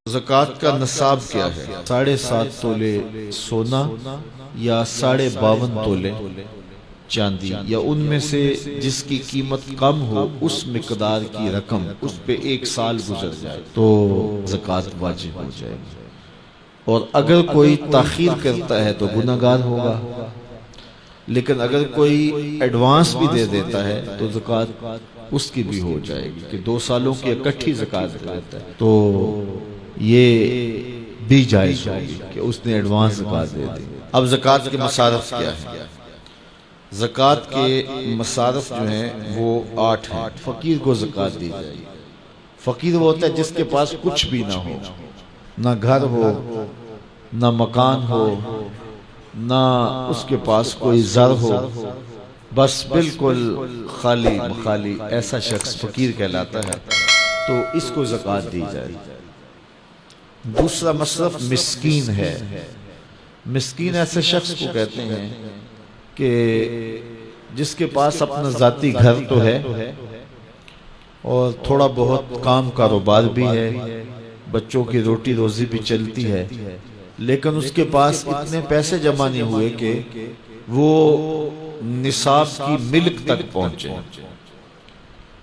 زکوٰۃ کا نصاب کیا ہے؟ 7.5 تولے سونا یا 52.5 تولے چاندی، یا ان میں سے جس کی قیمت کم ہو اس مقدار کی رقم اس پہ 1 سال گزر جائے تو زکوٰۃ واجب ہو جائے گی، اور اگر کوئی تاخیر کرتا ہے تو گنہگار ہوگا، لیکن اگر کوئی ایڈوانس بھی دے دیتا ہے تو زکوٰۃ اس کی بھی ہو جائے گی کہ 2 سالوں کی اکٹھی زکوٰۃ دیتا ہے تو یہ بھی جائز ہوگی کہ اس نے ایڈوانس زکوٰۃ دے دی۔ اب زکوٰۃ کے مصارف کیا ہے؟ زکوٰۃ کے مصارف جو ہیں وہ 8 ہیں۔ فقیر کو زکوٰۃ دی جائے گی۔ فقیر وہ ہوتا ہے جس کے پاس کچھ بھی نہ ہو، نہ گھر ہو، نہ مکان ہو، نہ اس کے پاس کوئی زر ہو، بس بالکل خالی مخالی، ایسا شخص فقیر کہلاتا ہے، تو اس کو زکوٰۃ دی جائے۔ دوسرا مصرف مسکین ہے۔ مسکین ایسے شخص کو کہتے ہیں کہ جس کے پاس اپنا ذاتی گھر تو ہے اور تھوڑا بہت کام کاروبار بھی ہے، بچوں کی روٹی روزی بھی چلتی ہے، لیکن اس کے پاس اتنے پیسے جمع نہیں ہوئے کہ وہ نصاب کی ملک تک پہنچے،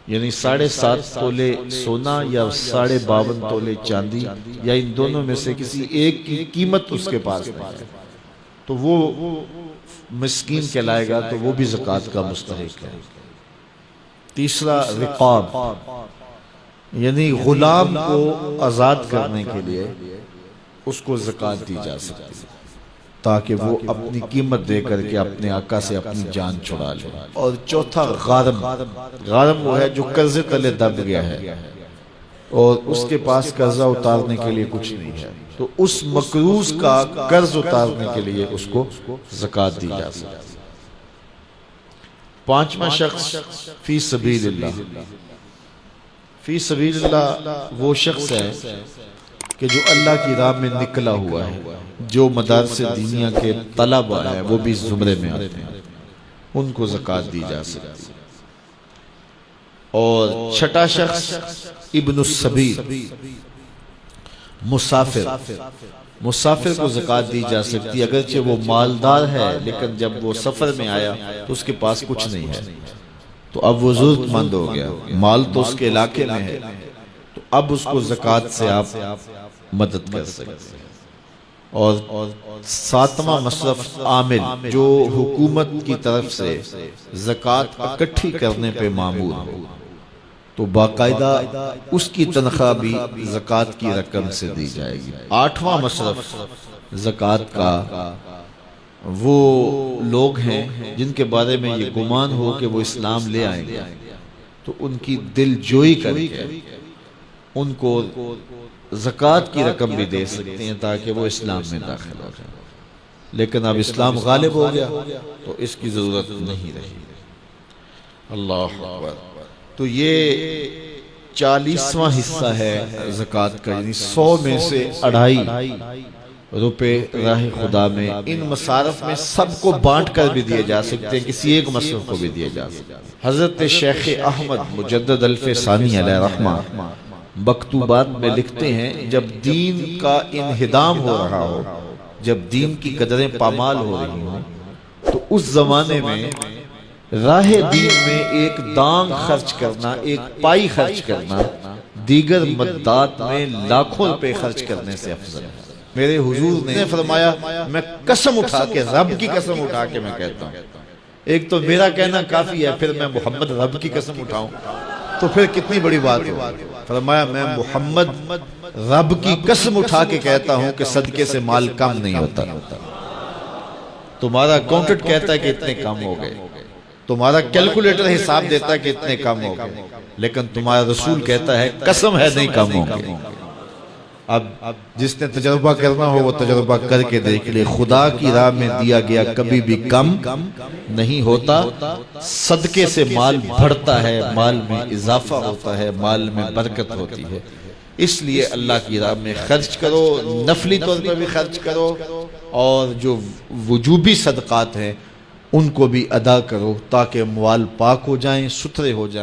یعنی 7.5 تولے سونا یا 52.5 تولے چاندی، یا ان دونوں میں سے کسی ایک کی قیمت اس کے پاس نہیں ہے، تو وہ مسکین کہلائے گا، تو وہ بھی زکوٰۃ کا مستحق ہے۔ تیسرا رقاب، یعنی غلام کو آزاد کرنے کے لیے اس کو زکوٰۃ دی جا سکتی ہے تاکہ وہ اپنی قیمت دے کر کے اپنے آقا سے اپنی جان چھڑا لے۔ اور چوتھا غارم۔ غارم وہ ہے جو قرضے تلے دب گیا ہے اور اس کے پاس قرضہ اتارنے کے لیے کچھ نہیں ہے، تو اس مقروض کا قرض اتارنے کے لیے اس کو زکوٰۃ دی جا سکتی ہے۔ 5واں شخص فی سبیل اللہ۔ فی سبیل اللہ وہ شخص ہے کہ جو اللہ کی راہ میں نکلا ہوا ہے، جو مدارس دینیہ کے طلبہ ہیں وہ بھی زمرے میں آتے ہیں، ان کو زکوٰۃ دی جا سکتی ہے۔ اور 6واں شخص ابن السبیل، مسافر۔ مسافر کو زکوٰۃ دی جا سکتی ہے، اگرچہ وہ مالدار ہے لیکن جب وہ سفر میں آیا تو اس کے پاس کچھ نہیں ہے، تو اب وہ ضرورت مند ہو گیا، مال تو اس کے علاقے میں ہے، تو اب اس کو زکوٰۃ سے آپ مدد کر سکتے ہیں۔ اور 7واں مصرف عامل، جو حکومت کی طرف سے زکوٰۃ اکٹھی کرنے پہ مامور ہو، تو باقاعدہ اس کی تنخواہ بھی زکوٰۃ کی رقم سے دی جائے گی۔ 8واں مصرف زکوٰۃ کا وہ لوگ ہیں جن کے بارے میں یہ گمان ہو کہ وہ اسلام لے آئیں گے، تو ان کی دل جوئی کر کے ان کو زکوٰۃ کی رقم بھی دے سکتے ہیں تاکہ وہ اسلام میں داخل ہو جائیں، لیکن اب اسلام غالب ہو گیا تو اس کی ضرورت نہیں رہی۔ اللہ اکبر۔ تو یہ 40واں حصہ ہے زکوٰۃ کا، یعنی 100 میں سے 2.5 روپے راہ خدا میں۔ ان مصارف میں سب کو بانٹ کر بھی دیے جا سکتے ہیں، کسی ایک مصرف کو بھی دیے جا سکتے ہیں۔ حضرت شیخ احمد مجدد الف ثانی علیہ رحمہ مکتوبات میں لکھتے ہیں، جب دین کا انہدام ہو رہا ہو، جب دین کی قدریں پامال ہو رہی ہوں، تو اس زمانے میں راہ دین میں ایک دانگ خرچ کرنا، ایک پائی خرچ کرنا، دیگر مدات میں لاکھوں روپے خرچ کرنے سے افضل ہے۔ میرے حضور نے فرمایا، میں قسم اٹھا کے، رب کی قسم اٹھا کے میں کہتا ہوں، ایک تو میرا کہنا کافی ہے، پھر میں محمد رب کی قسم اٹھاؤں تو پھر کتنی بڑی بات ہو۔ فرمایا، میں محمد رب کی قسم اٹھا کے کہتا ہوں کہ صدقے سے مال کم نہیں ہوتا۔ تمہارا اکاؤنٹنٹ کہتا ہے کہ اتنے کم ہو گئے، تمہارا کیلکولیٹر حساب دیتا ہے کہ اتنے کم ہو گئے، لیکن تمہارا رسول کہتا ہے قسم ہے نہیں کم ہوں گے۔ اب جس نے تجربہ کرنا ہو وہ تجربہ کر کے دیکھ لے، خدا کی راہ میں دیا گیا کبھی بھی کم نہیں ہوتا، صدقے سے مال بڑھتا ہے، مال میں اضافہ ہوتا ہے، مال میں برکت ہوتی ہے۔ اس لیے اللہ کی راہ میں خرچ کرو، نفلی طور پر بھی خرچ کرو اور جو وجوبی صدقات ہیں ان کو بھی ادا کرو تاکہ اموال پاک ہو جائیں، ستھرے ہو جائیں۔